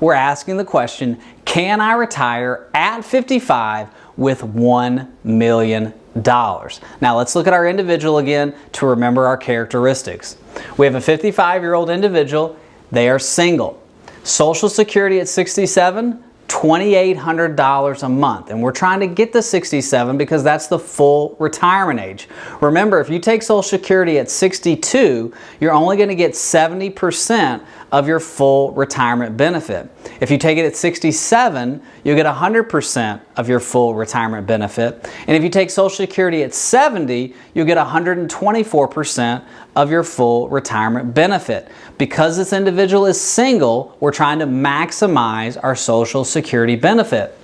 we're asking the question, can I retire at 55 with $1 million? Now let's look at our individual again to remember our characteristics. We have a 55-year-old individual. They are single. Social Security at 67, $2,800 a month, and we're trying to get to 67 because that's the full retirement age. Remember, if you take Social Security at 62, you're only going to get 70% of your full retirement benefit. If you take it at 67, you'll get 100% of your full retirement benefit. And if you take Social Security at 70, you'll get 124% of your full retirement benefit. Because this individual is single, we're trying to maximize our Social Security benefit,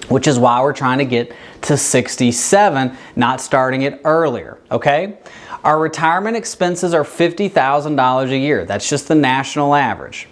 which is why we're trying to get to 67, not starting it earlier, okay? Our retirement expenses are $50,000 a year. That's just the national average.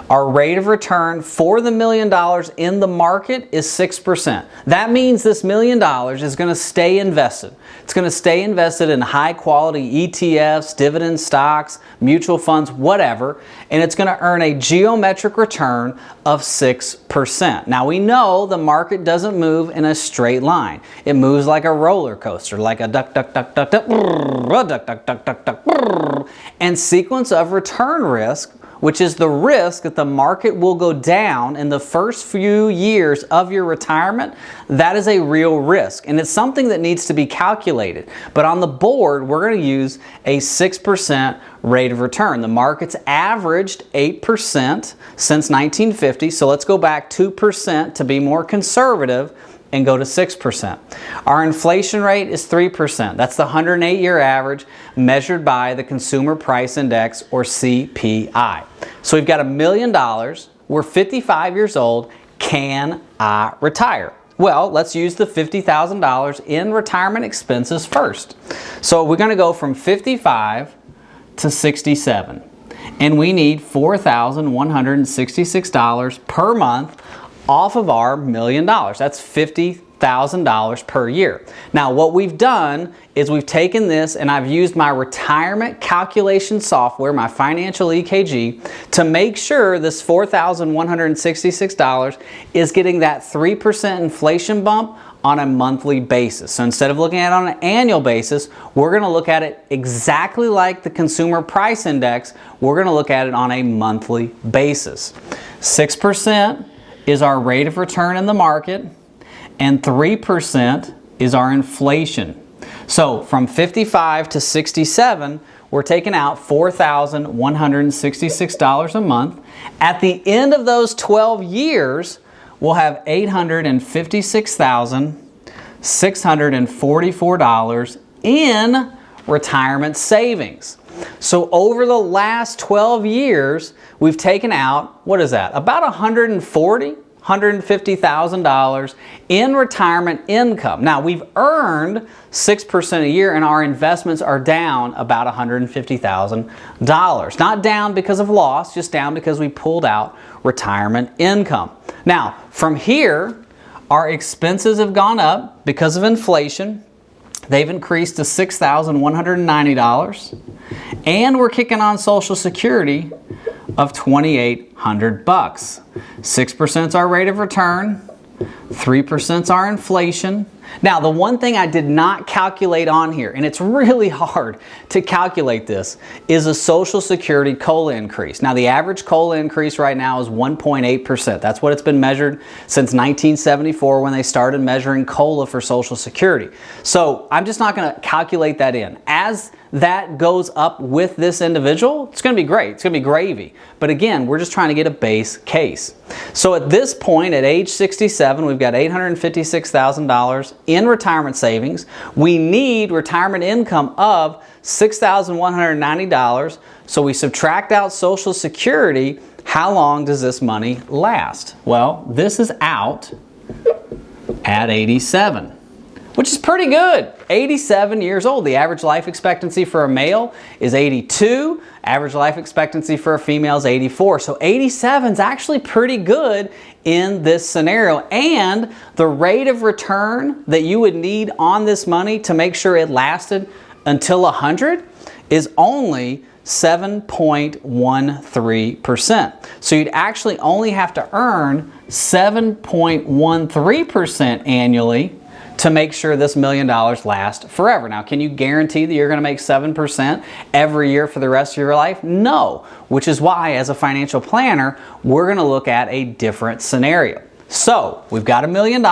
Our rate of return for the $1 million in the market is 6%. That means this $1 million is going to stay invested. It's going to stay invested in high quality ETFs, dividend stocks, mutual funds, whatever, and it's going to earn a geometric return of 6%. Now we know the market doesn't move in a straight line. It moves like a roller coaster, like a duck, duck, duck, duck, duck, brrr, duck, duck, duck, duck, duck, brrr. And sequence of return risk, which is the risk that the market will go down in the first few years of your retirement, that is a real risk. And it's something that needs to be calculated. But on the board, we're going to use a 6% rate of return. The market's averaged 8% since 1950, so let's go back 2% to be more conservative and go to 6%. Our inflation rate is 3%. That's the 108-year average measured by the Consumer Price Index, or CPI. So we've got $1 million. We're 55 years old. Can I retire? Well, let's use the $50,000 in retirement expenses first. So we're going to go from 55 to 67. And we need $4,166 per month off of our $1 million. That's $50,000 per year. Now what we've done is we've taken this and I've used my retirement calculation software, my financial EKG, to make sure this $4,166 is getting that 3% inflation bump on a monthly basis. So instead of looking at it on an annual basis, we're going to look at it exactly like the Consumer Price Index. We're going to look at it on a monthly basis. 6% is our rate of return in the market, and 3% is our inflation. So from 55 to 67, we're taking out $4,166 a month. At the end of those 12 years, we'll have $856,644 in retirement savings. So over the last 12 years, we've taken out, what is that? About $150,000 in retirement income. Now we've earned 6% a year and our investments are down about $150,000. Not down because of loss, just down because we pulled out retirement income. Now from here, our expenses have gone up because of inflation. They've increased to $6,190, and we're kicking on Social Security of $2,800. 6% is our rate of return, 3% is our inflation. Now, the one thing I did not calculate on here, and it's really hard to calculate this, is a Social Security COLA increase. Now, the average COLA increase right now is 1.8%. That's what it's been measured since 1974 when they started measuring COLA for Social Security. So I'm just not going to calculate that in. As that goes up with this individual, it's going to be great. It's going to be gravy. But again, we're just trying to get a base case. So at this point, at age 67, we've got $856,000 in retirement savings. We need retirement income of $6,190. So we subtract out Social Security. How long does this money last? Well, this is out at 87, which is pretty good. 87 years old. The average life expectancy for a male is 82. Average life expectancy for a female is 84. So 87 is actually pretty good in this scenario. And the rate of return that you would need on this money to make sure it lasted until 100 is only 7.13%. So you'd actually only have to earn 7.13% annually to make sure this $1 million lasts forever. Now, can you guarantee that you're going to make 7% every year for the rest of your life? No, which is why as a financial planner, we're going to look at a different scenario. So we've got $1 million.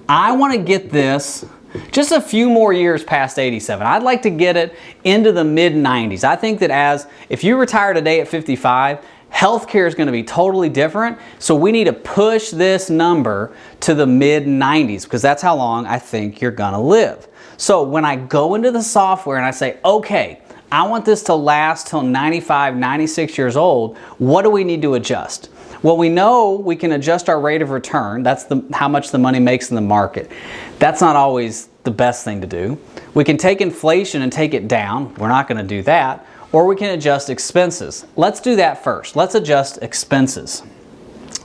I want to get this just a few more years past 87. I'd like to get it into the mid-90s. I think that if you retire today at 55, healthcare is going to be totally different. So we need to push this number to the mid-90s because that's how long I think you're going to live. So when I go into the software and I say, okay, I want this to last till 95, 96 years old, what do we need to adjust? Well, we know we can adjust our rate of return. That's how much the money makes in the market. That's not always the best thing to do. We can take inflation and take it down. We're not going to do that. Or we can adjust expenses. Let's do that first. Let's adjust expenses.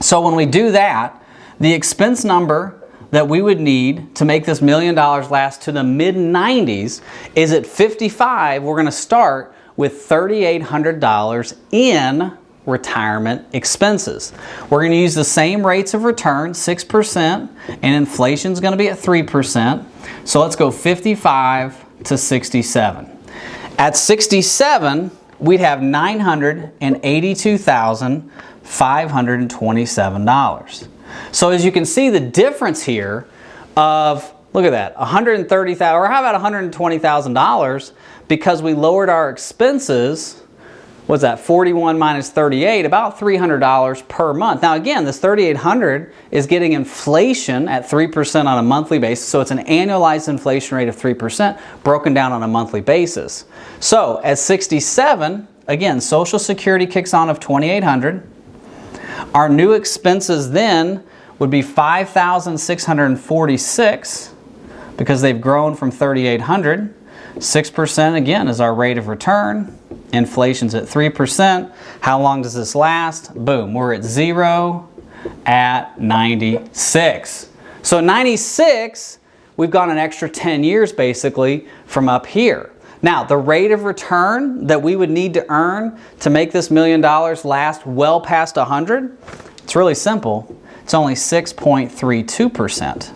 So when we do that, the expense number that we would need to make this $1 million last to the mid-90s is at 55. We're going to start with $3,800 in retirement expenses. We're going to use the same rates of return, 6%, and inflation is going to be at 3%. So let's go 55 to 67. At 67, we'd have $982,527. So as you can see, the difference here of, look at that, $130,000, or how about $120,000, because we lowered our expenses. What's that? 41 minus 38, about $300 per month. Now again, this $3,800 is getting inflation at 3% on a monthly basis, so it's an annualized inflation rate of 3% broken down on a monthly basis. So at 67, again, Social Security kicks on of $2,800. Our new expenses then would be $5,646 because they've grown from $3,800. 6% again is our rate of return. Inflation's at 3%. How long does this last? Boom, we're at 0 at 96. So 96, we've gone an extra 10 years basically from up here. Now, the rate of return that we would need to earn to make this $1 million last well past 100, it's really simple. It's only 6.32%.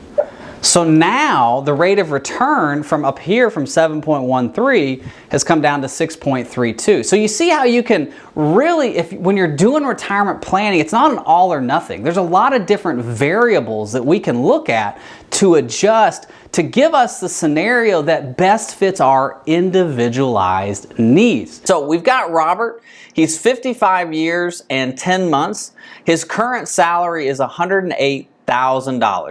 So now the rate of return from up here from 7.13 has come down to 6.32. So you see how you can really, when you're doing retirement planning, it's not an all or nothing. There's a lot of different variables that we can look at to adjust to give us the scenario that best fits our individualized needs. So we've got Robert. He's 55 years and 10 months. His current salary is $108,000,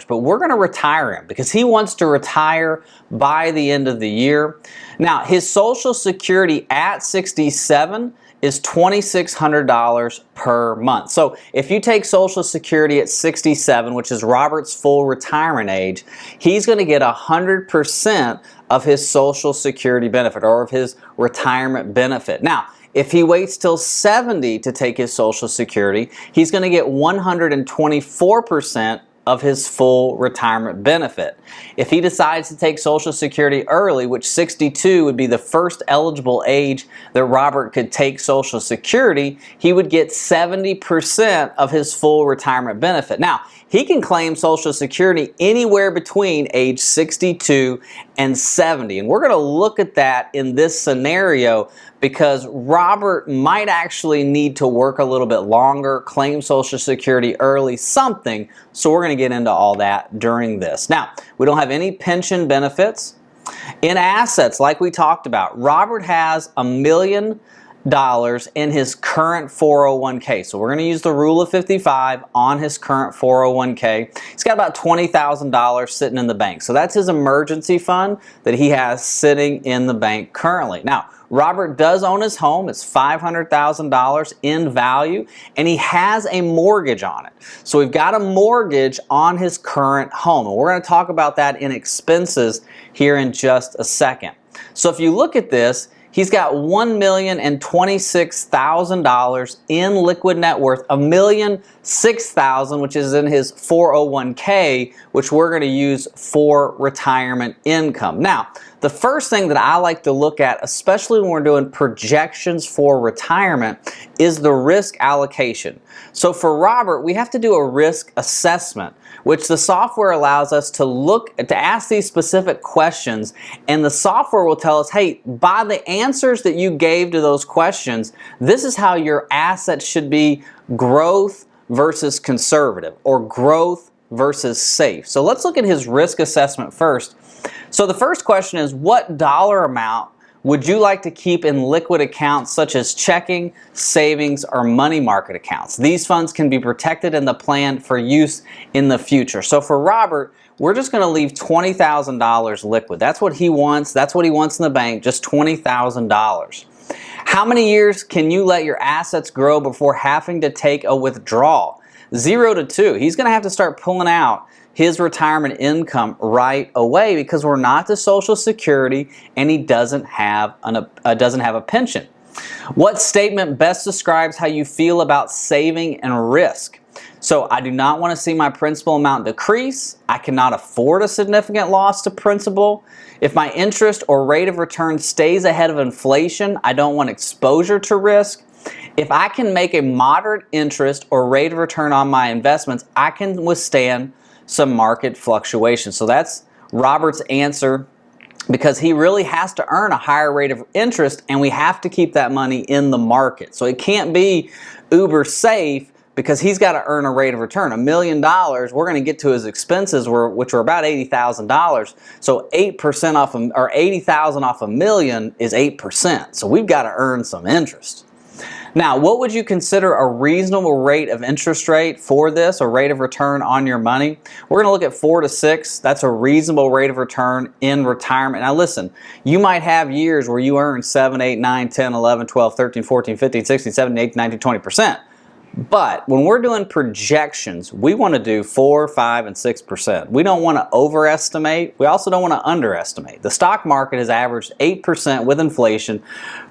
but we're going to retire him because he wants to retire by the end of the year. Now, his Social Security at 67 is $2,600 per month. So if you take Social Security at 67, which is Robert's full retirement age, he's going to get 100% of his Social Security benefit or of his retirement benefit. Now, if he waits till 70 to take his Social Security, he's going to get 124% of his full retirement benefit. If he decides to take Social Security early, which 62 would be the first eligible age that Robert could take Social Security, he would get 70% of his full retirement benefit. Now, he can claim Social Security anywhere between age 62 and 70. And we're going to look at that in this scenario because Robert might actually need to work a little bit longer, claim Social Security early, something. So we're going to get into all that during this. Now, we don't have any pension benefits. In assets, like we talked about, Robert has $1 million in his current 401k. So we're going to use the rule of 55 on his current 401k. He's got about $20,000 sitting in the bank. So that's his emergency fund that he has sitting in the bank currently. Now, Robert does own his home. It's $500,000 in value, and he has a mortgage on it. So we've got a mortgage on his current home, and we're going to talk about that in expenses here in just a second. So if you look at this, he's got $1,026,000 in liquid net worth, $1,006,000, which is in his 401k, which we're going to use for retirement income. Now, the first thing that I like to look at, especially when we're doing projections for retirement, is the risk allocation. So for Robert, we have to do a risk assessment, which the software allows us to ask these specific questions, and the software will tell us, hey, by the answers that you gave to those questions, this is how your assets should be growth versus conservative, or growth versus safe. So let's look at his risk assessment first. So the first question is, what dollar amount would you like to keep in liquid accounts such as checking, savings, or money market accounts? These funds can be protected in the plan for use in the future. So for Robert, we're just going to leave $20,000 liquid. That's what he wants. That's what he wants in the bank, just $20,000. How many years can you let your assets grow before having to take a withdrawal? 0 to 2. He's going to have to start pulling out his retirement income right away because we're not to Social Security and he doesn't have a pension. What statement best describes how you feel about saving and risk? So I do not want to see my principal amount decrease. I cannot afford a significant loss to principal. If my interest or rate of return stays ahead of inflation, I don't want exposure to risk. If I can make a moderate interest or rate of return on my investments, I can withstand some market fluctuations. So that's Robert's answer, because he really has to earn a higher rate of interest and we have to keep that money in the market. So it can't be uber safe because he's got to earn a rate of return. $1 million, we're going to get to his expenses, which are about $80,000. So 8% off, or $80,000 off $1 million is 8%. So we've got to earn some interest. Now, what would you consider a reasonable rate of interest rate for this, or rate of return on your money? We're going to look at 4 to 6. That's a reasonable rate of return in retirement. Now listen, you might have years where you earn 7, 8, 9, 10, 11, 12, 13, 14, 15, 16, 17, 18, 19, 20%. But when we're doing projections, we want to do 4, 5, and 6%. We don't want to overestimate. We also don't want to underestimate. The stock market has averaged 8% with inflation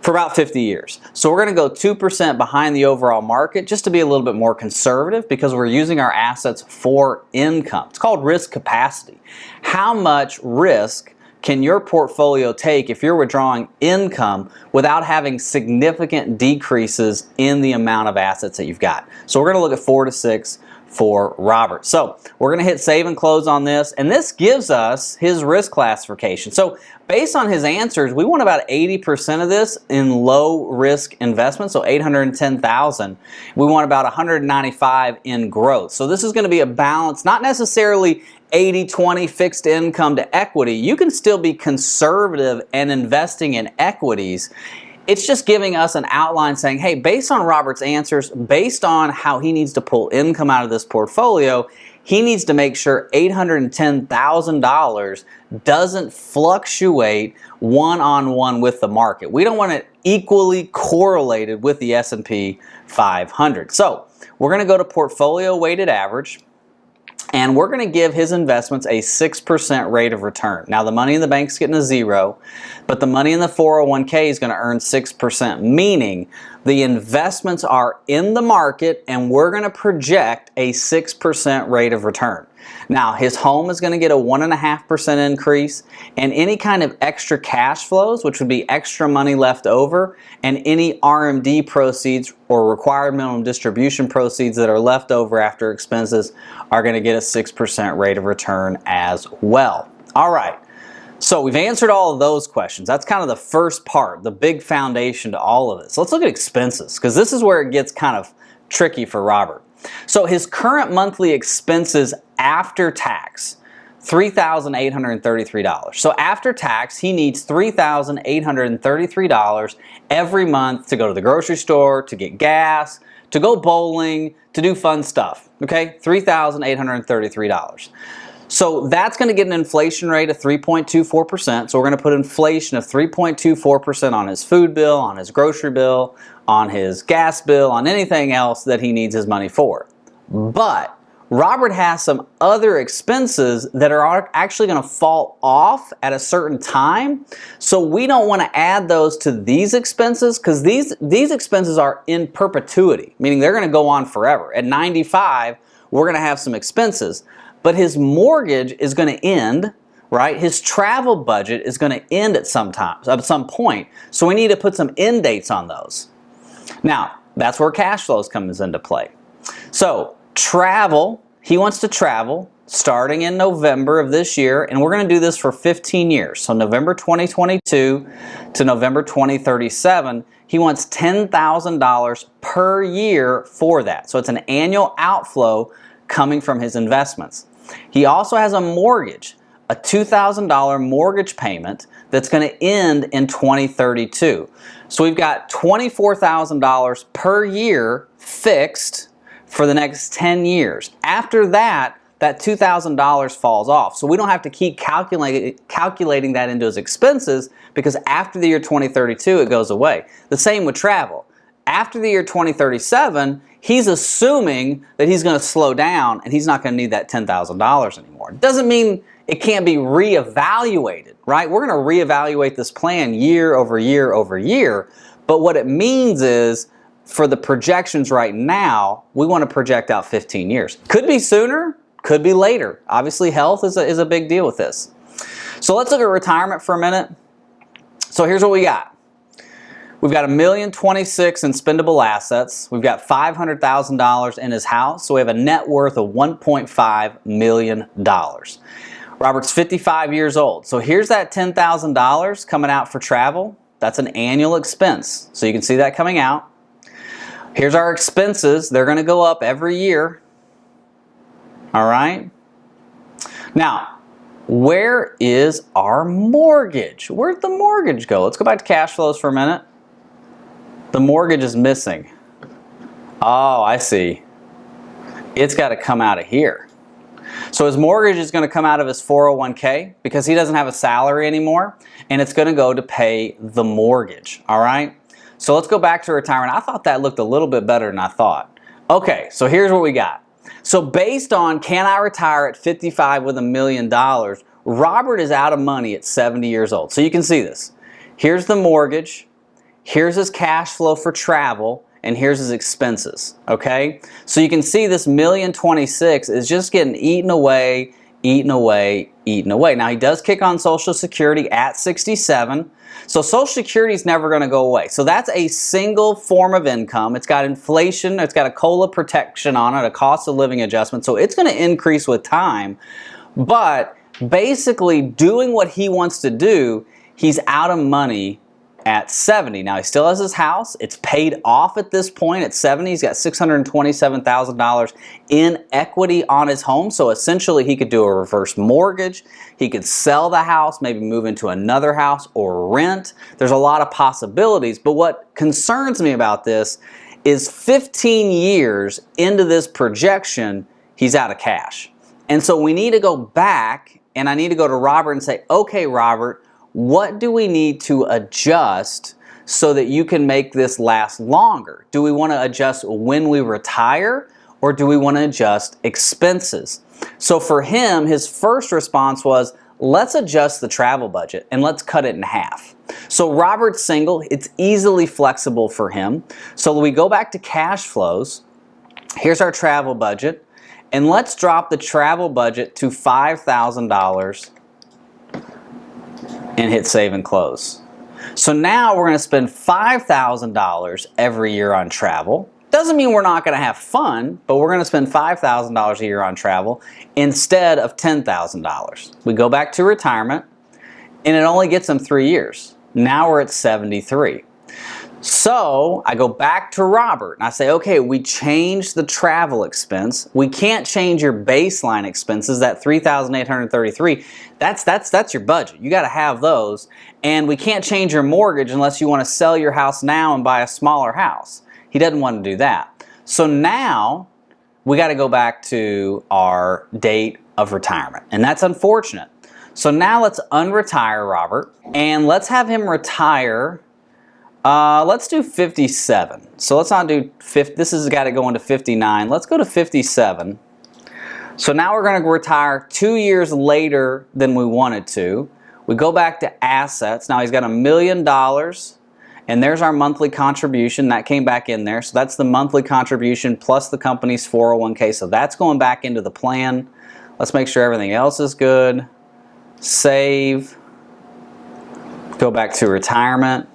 for about 50 years. So we're going to go 2% behind the overall market just to be a little bit more conservative, because we're using our assets for income. It's called risk capacity. How much risk can your portfolio take if you're withdrawing income without having significant decreases in the amount of assets that you've got? So we're going to look at 4 to 6 for Robert. So we're going to hit save and close on this, and this gives us his risk classification. So based on his answers, we want about 80% of this in low risk investments, so $810,000. We want about $195,000 in growth. So this is going to be a balance, not necessarily 80-20 fixed income to equity. You can still be conservative and investing in equities. It's just giving us an outline saying, hey, based on Robert's answers, based on how he needs to pull income out of this portfolio, he needs to make sure $810,000 doesn't fluctuate one-on-one with the market. We don't want it equally correlated with the S&P 500. So we're going to go to portfolio weighted average, and we're going to give his investments a 6% rate of return. Now the money in the bank's getting a 0, but the money in the 401k is going to earn 6%, meaning the investments are in the market and we're going to project a 6% rate of return. Now his home is going to get a 1.5% increase, and any kind of extra cash flows, which would be extra money left over, and any RMD proceeds or required minimum distribution proceeds that are left over after expenses, are going to get a 6% rate of return as well. All right. So we've answered all of those questions. That's kind of the first part, the big foundation to all of this. Let's look at expenses, because this is where it gets kind of tricky for Robert. So his current monthly expenses after tax, $3,833. So after tax, he needs $3,833 every month to go to the grocery store, to get gas, to go bowling, to do fun stuff. Okay, $3,833. So that's going to get an inflation rate of 3.24%. So we're going to put inflation of 3.24% on his food bill, on his grocery bill, on his gas bill, on anything else that he needs his money for. But Robert has some other expenses that are actually going to fall off at a certain time. So we don't want to add those to these expenses, because these expenses are in perpetuity, meaning they're going to go on forever. At 95, we're going to have some expenses. But his mortgage is going to end, right? His travel budget is going to end at some point. So we need to put some end dates on those. Now, that's where cash flows comes into play. So travel, he wants to travel starting in November of this year, and we're going to do this for 15 years. So November 2022 to November 2037, he wants $10,000 per year for that. So it's an annual outflow coming from his investments. He also has a mortgage, a $2,000 mortgage payment that's going to end in 2032. So we've got $24,000 per year fixed for the next 10 years. After that, that $2,000 falls off. So we don't have to keep calculating that into his expenses, because after the year 2032, it goes away. The same with travel. After the year 2037, he's assuming that he's going to slow down and he's not going to need that $10,000 anymore. It doesn't mean it can't be reevaluated, right? We're going to reevaluate this plan year over year over year. But what it means is, for the projections right now, we want to project out 15 years. Could be sooner, could be later. Obviously, health is a big deal with this. So let's look at retirement for a minute. So here's what we got. We've got $1,026,000 in spendable assets. We've got $500,000 in his house. So we have a net worth of $1.5 million. Robert's 55 years old. So here's that $10,000 coming out for travel. That's an annual expense. So you can see that coming out. Here's our expenses. They're going to go up every year. All right. Now, where is our mortgage? Where'd the mortgage go? Let's go back to cash flows for a minute. The mortgage is missing. Oh, I see. It's got to come out of here. So his mortgage is going to come out of his 401k because he doesn't have a salary anymore, and it's going to go to pay the mortgage. All right. So let's go back to retirement. I thought that looked a little bit better than I thought. Okay, so here's what we got. So based on can I retire at 55 with $1 million, Robert is out of money at 70 years old. So you can see this. Here's the mortgage, here's his cash flow for travel, and here's his expenses, okay? So you can see this $1,026,000 is just getting eaten away, eaten away, eaten away. Now he does kick on Social Security at 67. So Social Security is never going to go away. So that's a single form of income. It's got inflation. It's got a COLA protection on it, a cost of living adjustment. So it's going to increase with time. But basically doing what he wants to do, he's out of money at 70. Now he still has his house. It's paid off at this point. At 70, he's got $627,000 in equity on his home. So essentially he could do a reverse mortgage. He could sell the house, maybe move into another house or rent. There's a lot of possibilities. But what concerns me about this is 15 years into this projection, he's out of cash. And so we need to go back, and I need to go to Robert and say, okay, Robert, what do we need to adjust so that you can make this last longer? Do we want to adjust when we retire, or do we want to adjust expenses? So for him, his first response was, let's adjust the travel budget and let's cut it in half. So Robert's single, it's easily flexible for him. So we go back to cash flows. Here's our travel budget, and let's drop the travel budget to $5,000 and hit save and close. So now we're going to spend $5,000 every year on travel. Doesn't mean we're not going to have fun, but we're going to spend $5,000 a year on travel instead of $10,000. We go back to retirement, and it only gets them 3 years. Now we're at 73. So I go back to Robert and I say, okay, we changed the travel expense. We can't change your baseline expenses, that $3,833. That's your budget. You got to have those. And we can't change your mortgage unless you want to sell your house now and buy a smaller house. He doesn't want to do that. So now we got to go back to our date of retirement. And that's unfortunate. So now let's unretire Robert and let's have him retire. Let's do 57. So let's not do 50. This has got to go into 59. Let's go to 57. So now we're going to retire 2 years later than we wanted to. We go back to assets. Now he's got $1 million, and there's our monthly contribution. That came back in there. So that's the monthly contribution plus the company's 401k. So that's going back into the plan. Let's make sure everything else is good. save, go back to retirement,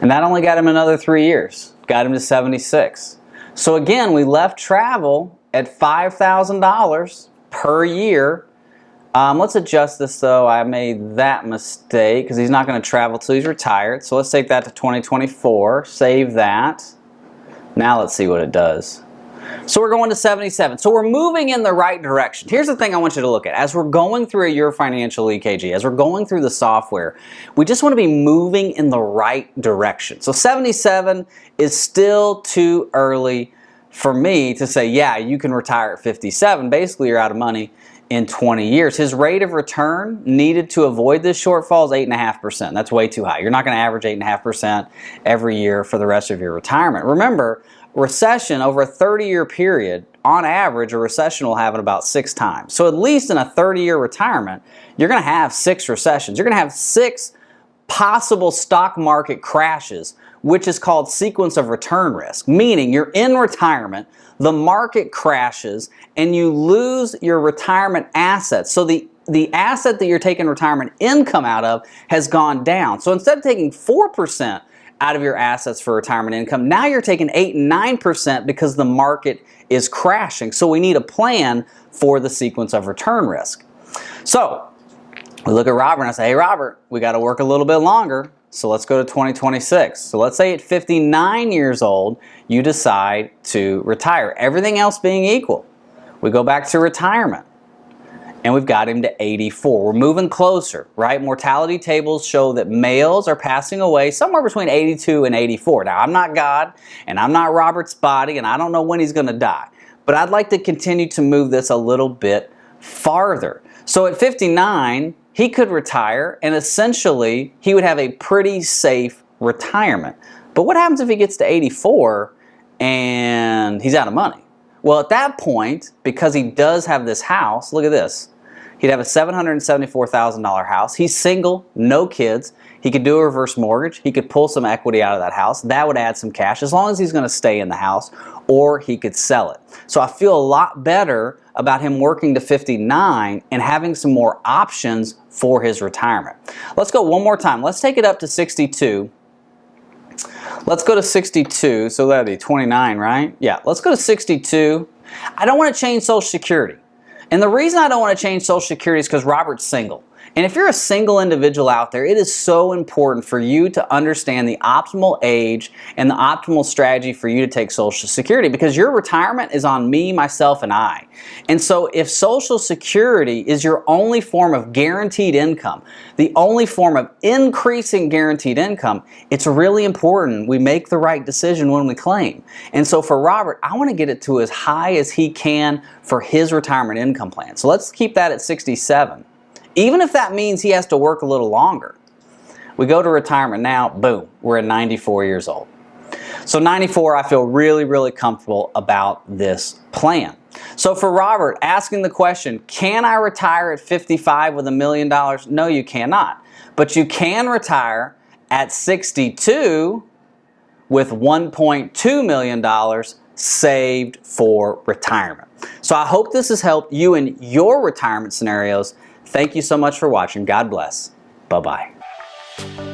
and that only got him another 3 years. Got him to 76. So again, we left travel at $5,000 per year. Let's adjust this though. I made that mistake because he's not going to travel till he's retired. So let's take that to 2024. Save that. Now let's see what it does. So we're going to 77. So we're moving in the right direction. Here's the thing I want you to look at. As we're going through a Your Financial EKG, as we're going through the software, we just want to be moving in the right direction. So 77 is still too early for me to say, yeah, you can retire at 57. Basically, you're out of money in 20 years. His rate of return needed to avoid this shortfall is 8.5%. That's way too high. You're not going to average 8.5% every year for the rest of your retirement. Remember, recession over a 30-year period, on average, a recession will happen about 6 times. So at least in a 30-year retirement, you're going to have 6 recessions. You're going to have 6 possible stock market crashes, which is called sequence of return risk, meaning you're in retirement, the market crashes, and you lose your retirement assets. So the asset that you're taking retirement income out of has gone down. So instead of taking 4% out of your assets for retirement income, now you're taking 8 and 9% because the market is crashing. So we need a plan for the sequence of return risk. So we look at Robert and I say, hey Robert, we got to work a little bit longer. So let's go to 2026. So let's say at 59 years old, you decide to retire. Everything else being equal, we go back to retirement. And we've got him to 84. We're moving closer, right? Mortality tables show that males are passing away somewhere between 82 and 84. Now, I'm not God, and I'm not Robert's body, and I don't know when he's going to die. But I'd like to continue to move this a little bit farther. So at 59, he could retire, and essentially, he would have a pretty safe retirement. But what happens if he gets to 84 and he's out of money? Well, at that point, because he does have this house, look at this. He'd have a $774,000 house. He's single, no kids. He could do a reverse mortgage. He could pull some equity out of that house. That would add some cash as long as he's going to stay in the house, or he could sell it. So I feel a lot better about him working to 59 and having some more options for his retirement. Let's go one more time. Let's take it up to 62. Let's go to 62, so that'd be 29, right? Yeah, let's go to 62. I don't want to change Social Security. And the reason I don't want to change Social Security is because Robert's single. And if you're a single individual out there, it is so important for you to understand the optimal age and the optimal strategy for you to take Social Security, because your retirement is on me, myself, and I. And so if Social Security is your only form of guaranteed income, the only form of increasing guaranteed income, it's really important we make the right decision when we claim. And so for Robert, I want to get it to as high as he can for his retirement income plan. So let's keep that at 67. Even if that means he has to work a little longer. We go to retirement now, boom, we're at 94 years old. So 94, I feel really, really comfortable about this plan. So for Robert, asking the question, can I retire at 55 with $1 million? No, you cannot. But you can retire at 62 with $1.2 million saved for retirement. So I hope this has helped you in your retirement scenarios. Thank you so much for watching. God bless. Bye-bye.